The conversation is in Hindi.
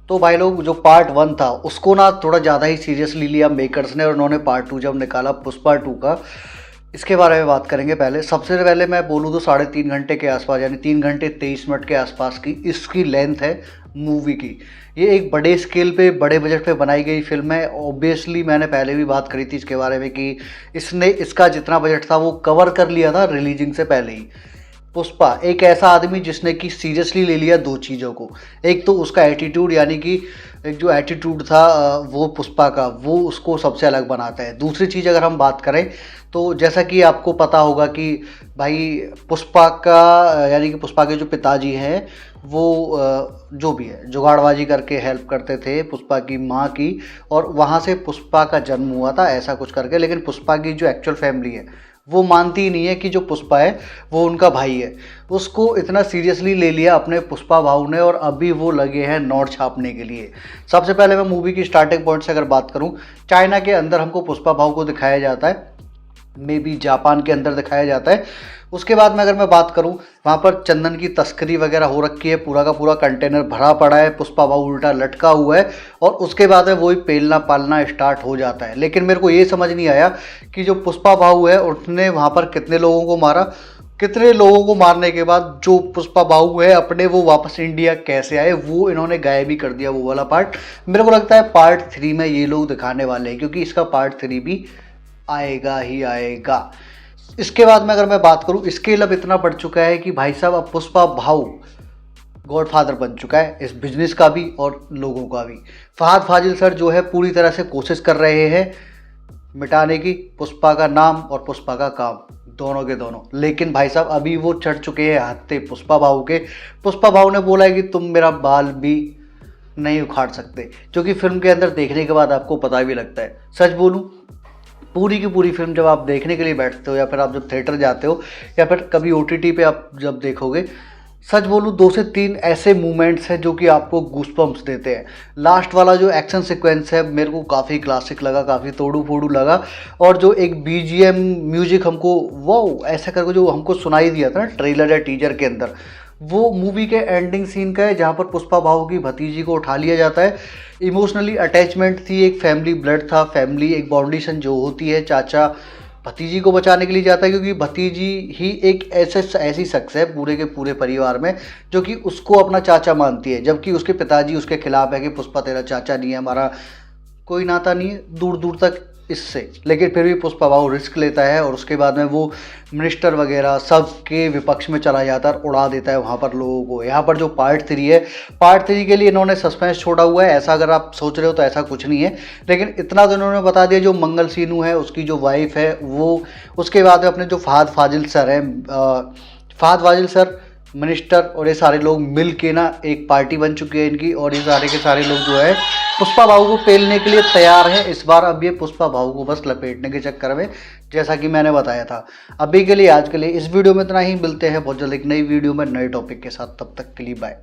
तो भाई लोग जो पार्ट 1 था उसको ना थोड़ा ज़्यादा ही सीरियसली लिया मेकर्स ने, और उन्होंने पार्ट 2 जब निकाला पुष्पा 2 का, इसके बारे में बात करेंगे। पहले सबसे पहले मैं बोलूँ तो 3.5 घंटे के आसपास, यानी 3 घंटे 23 मिनट के आसपास की इसकी लेंथ है मूवी की। ये एक बड़े स्केल पे बड़े बजट पे बनाई गई फिल्म है। ऑब्वियसली मैंने पहले भी बात करी थी इसके बारे में कि इसने इसका जितना बजट था वो कवर कर लिया था रिलीजिंग से पहले ही। पुष्पा एक ऐसा आदमी जिसने कि सीरियसली ले लिया दो चीज़ों को। एक तो उसका एटीट्यूड, यानी कि एक जो एटीट्यूड था वो पुष्पा का, वो उसको सबसे अलग बनाता है। दूसरी चीज़ अगर हम बात करें तो जैसा कि आपको पता होगा कि भाई पुष्पा का यानी कि पुष्पा के जो पिताजी हैं वो जो भी है जुगाड़बाजी करके हेल्प करते थे पुष्पा की माँ की, और वहाँ से पुष्पा का जन्म हुआ था ऐसा कुछ करके। लेकिन पुष्पा की जो एक्चुअल फैमिली है वो मानती ही नहीं है कि जो पुष्पा है वो उनका भाई है। उसको इतना सीरियसली ले लिया अपने पुष्पा भाऊ ने, और अभी वो लगे हैं नोट छापने के लिए। सबसे पहले मैं मूवी की स्टार्टिंग पॉइंट से अगर बात करूं, चाइना के अंदर हमको पुष्पा भाऊ को दिखाया जाता है, मे बी जापान के अंदर दिखाया जाता है। उसके बाद में अगर मैं बात करूं, वहाँ पर चंदन की तस्करी वगैरह हो रखी है, पूरा का पूरा कंटेनर भरा पड़ा है, पुष्पा भाऊ उल्टा लटका हुआ है, और उसके बाद में वही पेलना पालना स्टार्ट हो जाता है। लेकिन मेरे को ये समझ नहीं आया कि जो पुष्पा भाऊ है उसने वहाँ पर कितने लोगों को मारा, कितने लोगों को मारने के बाद जो पुष्पा भाऊ है अपने वो वापस इंडिया कैसे आए, वो इन्होंने गायब ही कर दिया वो वाला पार्ट। मेरे को लगता है पार्ट 3 में ये लोग दिखाने वाले हैं, क्योंकि इसका पार्ट 3 भी आएगा ही आएगा। इसके बाद में अगर मैं बात करूं, स्केल अब इतना बढ़ चुका है कि भाई साहब अब पुष्पा भाऊ गॉडफादर बन चुका है इस बिजनेस का भी और लोगों का भी। फहद फाजिल सर जो है पूरी तरह से कोशिश कर रहे हैं मिटाने की पुष्पा का नाम और पुष्पा का काम, दोनों के दोनों। लेकिन भाई साहब अभी वो चढ़ चुके हैं हत्थे पुष्पा भाऊ के। पुष्पा भाऊ ने बोला है कि तुम मेरा बाल भी नहीं उखाड़ सकते, जो कि फिल्म के अंदर देखने के बाद आपको पता भी लगता है। सच बोलूं, पूरी की पूरी फिल्म जब आप देखने के लिए बैठते हो, या फिर आप जब थिएटर जाते हो, या फिर कभी OTT पे आप जब देखोगे, सच बोलूँ 2 से 3 ऐसे मूवमेंट्स हैं जो कि आपको गूसबम्प्स देते हैं। लास्ट वाला जो एक्शन सीक्वेंस है मेरे को काफ़ी क्लासिक लगा, काफ़ी तोड़ू फोड़ू लगा, और जो एक BGM म्यूजिक हमको वो ऐसा करके जो हमको सुनाई दिया था ना ट्रेलर या टीजर के अंदर, वो मूवी के एंडिंग सीन का है, जहाँ पर पुष्पा भाऊ की भतीजी को उठा लिया जाता है। इमोशनली अटैचमेंट थी, एक फैमिली ब्लड था, फैमिली एक बाउंडेशन जो होती है। चाचा भतीजी को बचाने के लिए जाता है, क्योंकि भतीजी ही एक ऐसी शख्स है पूरे के पूरे परिवार में जो कि उसको अपना चाचा मानती है, जबकि उसके पिताजी उसके खिलाफ है कि पुष्पा तेरा चाचा नहीं है, हमारा कोई नाता नहीं है दूर दूर तक इससे। लेकिन फिर भी पुष्पा भाऊ रिस्क लेता है, और उसके बाद में वो मिनिस्टर वगैरह सब के विपक्ष में चला जाता है और उड़ा देता है वहाँ पर लोगों को। यहाँ पर जो पार्ट 3 है, पार्ट 3 के लिए इन्होंने सस्पेंस छोड़ा हुआ है। ऐसा अगर आप सोच रहे हो तो ऐसा कुछ नहीं है, लेकिन इतना तो इन्होंने बता दिया जो मंगल सीनू है उसकी जो वाइफ है वो, उसके बाद में अपने जो फहद फाजिल सर हैं, फहद फाजिल सर मिनिस्टर और ये सारे लोग मिल के ना एक पार्टी बन चुकी है इनकी, और ये सारे के सारे लोग जो है पुष्पा भाऊ को पेलने के लिए तैयार है इस बार। अब ये पुष्पा भाऊ को बस लपेटने के चक्कर में, जैसा कि मैंने बताया था। अभी के लिए आज के लिए इस वीडियो में इतना ही, मिलते हैं बहुत जल्द एक नई वीडियो में नए टॉपिक के साथ। तब तक के लिए बाय।